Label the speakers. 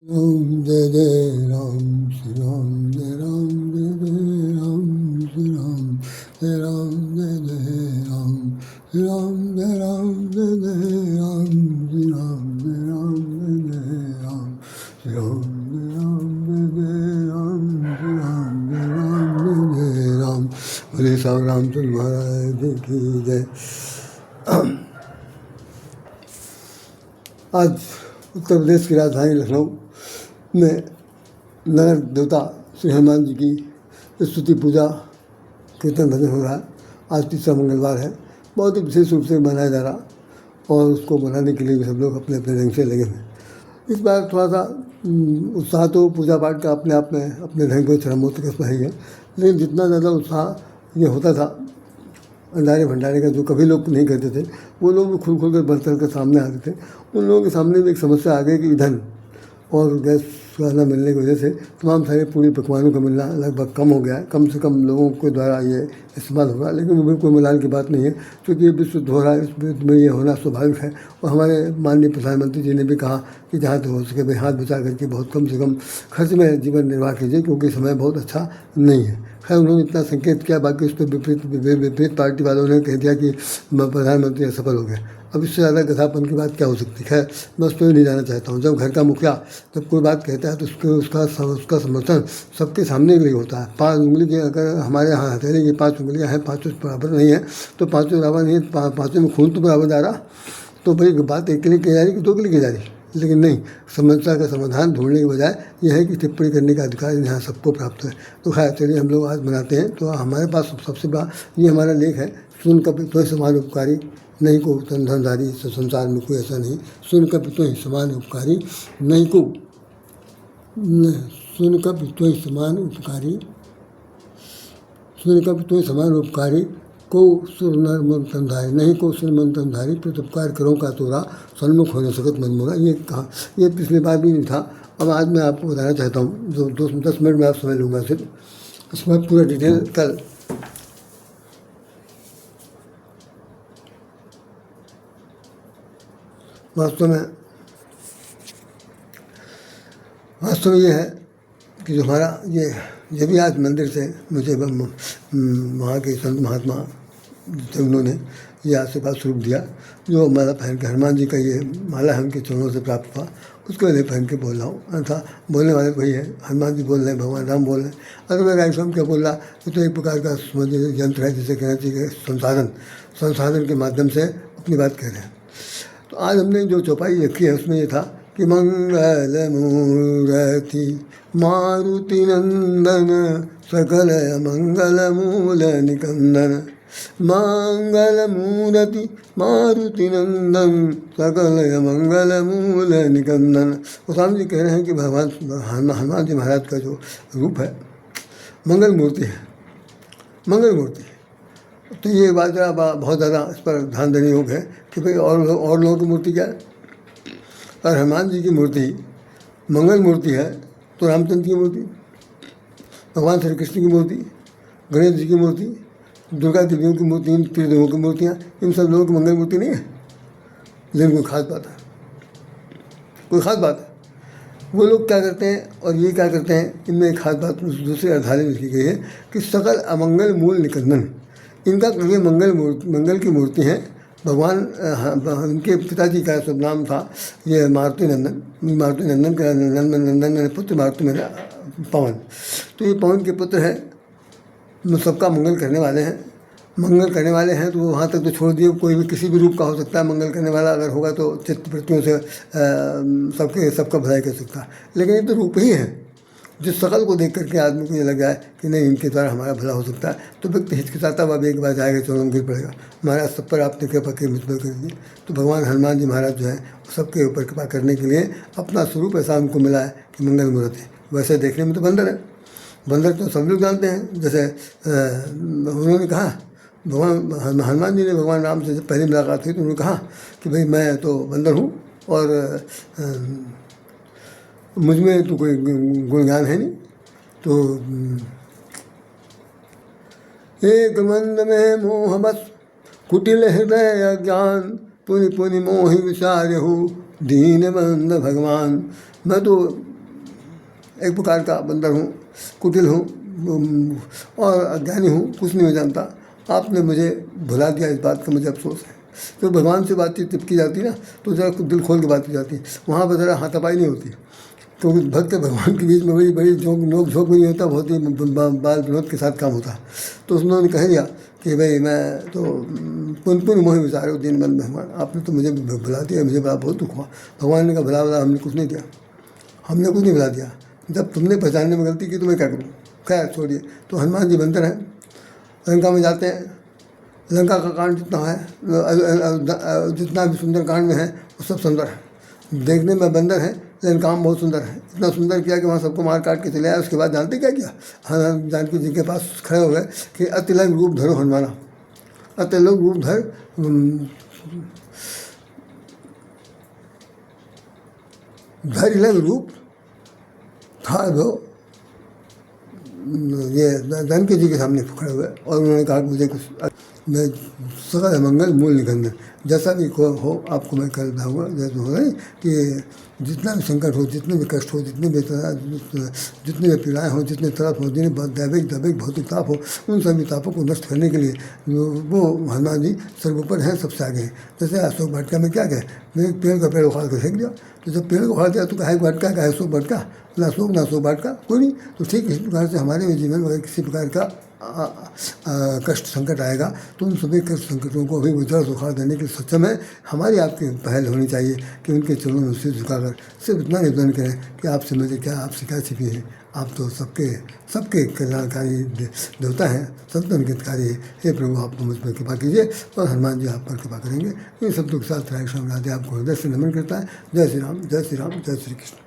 Speaker 1: Ram Jai Jai Ram Shri Ram Jai Ram Jai Jai Ram Shri Ram Jai Ram Jai Jai Ram Shri Ram Jai Ram Jai Jai Ram Shri Ram Jai Ram Jai Jai Ram Shri Ram Jai Ram Jai Jai Ram Shri Ram Jai Ram Jai Jai Ram बोले साहब रामचंद्र महाराज की जय। आज उत्तर प्रदेश की राजधानी लखनऊ में नगर देवता श्री हनुमान जी की स्तुति पूजा कीर्तन भजन हो रहा है। आज तीसरा मंगलवार है, बहुत ही विशेष रूप से मनाया जा रहा और उसको मनाने के लिए भी सब लोग अपने अपने ढंग से लगे हुए। इस बार थोड़ा सा उत्साह तो पूजा पाठ का अपने आप में अपने ढंग को चरमोत्कर्ष का उसमें ही है, लेकिन जितना ज़्यादा उत्साह ये होता था अंडारे भंडारे का जो कभी लोग नहीं करते थे, वो लोग भी खुल कर बढ़ चढ़ कर सामने आते थे। उन लोगों के सामने भी एक समस्या आ गई कि ईंधन और गैस का न मिलने की वजह से तमाम सारे पूरी पकवानों का मिलना लगभग कम हो गया है। कम से कम लोगों के द्वारा ये इस्तेमाल होगा, लेकिन वो भी कोई मलाल की बात नहीं है, क्योंकि ये विश्व युद्ध हो रहा है, इस युद्ध में ये होना स्वाभाविक है। और हमारे माननीय प्रधानमंत्री जी ने भी कहा कि जहाँ तक हो सके भाई हाथ बचा करके बहुत कम से कम खर्च में जीवन निर्वाह कीजिए, क्योंकि समय बहुत अच्छा नहीं है। खैर उन्होंने इतना संकेत किया, बाकी उस पर विपरीत पार्टी वालों ने कह दिया कि प्रधानमंत्री असफल हो गए। अब इससे ज़्यादा गधापन की बात क्या हो सकती है। खैर मैं उस पर भी नहीं जाना चाहता हूँ। जब घर का मुखिया जब कोई बात कहता है तो उसका समर्थन सबके सामने के लिए होता है। 5 उंगली के अगर हमारे यहाँ हथेली की 5 उंगलियाँ हैं, 5 बराबर नहीं है, तो 5 बराबर नहीं है, 5 में खून तो बराबर जा रहा, तो भाई बात एक के लिए की जा रही कि 2 के लिए की जा रही। लेकिन नहीं, समस्या का समाधान ढूंढने के बजाय यह है कि टिप्पणी करने का अधिकार यहाँ सबको प्राप्त है। तो खैर चलिए हम लोग आज मनाते हैं। तो हमारे पास सबसे बड़ा ये हमारा लेख है, सुन कपि तो समान उपकारी नहीं को धनधारी संसार में कोई ऐसा नहीं। सुन कपि तो समान उपकारी नहीं को, सुन कपि तो समान उपकारी, सुन कपि तो समान उपकारी को सुर नर मन तनधारी नहीं को सुर मन तनधारी प्रत्युपकार करो का तोरा सन्मुख होने सकत मन मोरा। ये कहा, ये पिछली बार भी नहीं था। अब आज मैं आपको बताना चाहता हूँ, जो 10 मिनट में आप समझ लूँगा सिर्फ, उसके बाद पूरा डिटेल कल। वास्तव में ये है कि जो हमारा ये भी आज मंदिर से मुझे वहाँ के संत महात्मा थे, उन्होंने ये आशीर्वाद स्वरूप दिया। जो माला पहन के हनुमान जी का ये माला है उनके चरणों से प्राप्त हुआ, उसको मैं पहन के बोल रहा हूँ। अन्यथा बोलने वाले वही है, हनुमान जी बोल रहे हैं, भगवान राम बोल रहे हैं। अदरवाइज राइट क्या बोल रहा है, तो एक प्रकार का समझिए यंत्र है, जिसे कहना चाहिए संसाधन के माध्यम से अपनी बात कह रहे हैं। तो आज हमने जो चौपाई रखी है उसमें ये था कि मंगल मूर्ति मारुति नंदन सकल मंगल मूल निकंदन, मंगल मूर्ति मारुति नंदन सकल मंगल मूल निकंदन। गोस्वामी जी कह रहे हैं कि भगवान हनुमान जी महाराज का जो रूप है मंगल मूर्ति है, मंगल मूर्ति। तो ये बात बहुत ज़्यादा इस पर ध्यान देने योग्य है कि भाई और लोगों की मूर्ति क्या है। और हनुमान जी की मूर्ति मंगल मूर्ति है, तो रामचंद्र की मूर्ति, भगवान श्री कृष्ण की मूर्ति, गणेश जी की मूर्ति, दुर्गा देवियों की मूर्ति, इन त्रिदेवों की मूर्तियाँ, इन सब लोगों की मंगल मूर्ति नहीं है। लेकिन कोई खास बात है, कोई ख़ास बात है। वो लोग क्या करते हैं और ये क्या करते हैं, इनमें एक खास बात दूसरे अध्याय में लिखी गई है कि सकल अमंगल मूल निकंदन। इनका ये मंगल की मूर्ति है। भगवान उनके पिताजी का सब नाम था ये मारुति नंदन का नंदन पुत्र मारुति मेरा पवन। तो ये पवन के पुत्र हैं, सबका मंगल करने वाले हैं। मंगल करने वाले हैं तो वहाँ तक तो छोड़ दिए, कोई भी किसी भी रूप का हो सकता है। मंगल करने वाला अगर होगा तो चित्तवृत्तियों से सबका भलाई कर सकता है। लेकिन ये तो रूप ही है, जिस शकल को देख करके आदमी को ये लग जाए कि नहीं इनके द्वारा हमारा भला हो सकता है, तो व्यक्ति हिचकिचाता हुआ भी एक बार जाएगा, चरणों में गिर पड़ेगा, महाराज सब पर आपने कृपा की मुझ पर कर दी। तो भगवान हनुमान जी महाराज जो है सबके ऊपर कृपा करने के लिए अपना स्वरूप ऐसा उनको मिला है कि मंगल मूर्त है। वैसे देखने में तो बंदर है, बंदर तो सब लोग जानते हैं। जैसे उन्होंने कहा, भगवान हनुमान जी ने भगवान राम से जब पहली मुलाकात हुई तो उन्होंने कहा कि भाई मैं तो बंदर हूँ और मुझ में तो कोई गुण ज्ञान है नहीं। तो एक मंद में मोह बस कुटिल हृदय अज्ञान, पुनि पुनि मोहि विचारहु दीन बंद भगवान। मैं तो एक प्रकार का बंदर हूँ, कुटिल हूँ और अज्ञानी हूँ, कुछ नहीं जानता। आपने मुझे भुला दिया, इस बात का मुझे अफसोस है। तो भगवान से बातचीत जब की जाती ना तो ज़रा दिल खोल के बात की जाती, वहाँ पर ज़रा हाथापाई नहीं होती। तो भक्त भगवान के बीच में बड़ी बड़ी नोक झोंक भी नहीं होता, बहुत ही बाल विनोद के साथ काम होता। तो उन्होंने कह दिया कि भाई मैं तो पुन पुन मोह विचारो दीन बंद भगवान, आपने तो मुझे भुला दिया, मुझे बड़ा बहुत दुख हुआ। भगवान ने कहा भला भला हमने कुछ नहीं दिया, हमने कुछ नहीं भुला दिया, जब तुमने पहचानने में गलती की तो मैं क्या करूँ। खैर छोड़िए। तो हनुमान जी बंदर हैं, लंका में जाते हैं। लंका का कांड जितना है, जितना भी सुंदर कांड में है वो सब सुंदर है। देखने में बंदर है लेकिन काम बहुत सुंदर है। इतना सुंदर किया कि वहाँ सबको मार काट के चले आए। उसके बाद जानते क्या किया, हाँ जानकी जी के पास खड़े हो गए कि अतिलंग रूप धरो हनुमाना, अतिलंग रूप धर धरिलंग रूप था वो ये जानकी जी के सामने खड़े हुए और उन्होंने कहा मुझे कुछ मैं सकल मंगल मूल निकंदन, जैसा भी हो आपको मैं कल बताऊँगा। जैसे हो गई कि जितना भी संकट हो, जितने भी कष्ट हो, जितने भी पीड़ाएँ हो, जितने तरफ हो, जिन्हें दैविक भौतिक ताप हो, उन सभी तापों को नष्ट करने के लिए वो हनुमान जी सर्वोपर हैं, सबसे आगे हैं। जैसे अशोक वाटिका में क्या कहे, मैं पेड़ का पेड़ उखाड़ कर फेंक दिया, तो जब पेड़ को उखाड़ दिया तो कहा वाटिका का अशोक वाटिका, ना अशोक वाटिका कोई नहीं। तो ठीक इस प्रकार से हमारे जीवन में अगर किसी प्रकार का कष्ट संकट आएगा तो उन सभी कष्ट संकटों को अभी जड़ से उखाड़ देने के लिए सक्षम है हमारी आपकी पहल होनी चाहिए कि उनके चरणों में सिर झुकाकर सिर्फ इतना निवेदन करें कि आपसे मुझे क्या, आपसे क्या छिपी है, आप तो सबके कल्याणकारी देवता हैं, संतन के हितकारी है। हे प्रभु आप मुझ पर कृपा कीजिए। और हनुमान जी आप पर कृपा करेंगे। इन शब्दों के साथ राधे आपको हृदय से नमन करता है। जय श्री राम, जय श्री राम, जय श्री कृष्ण।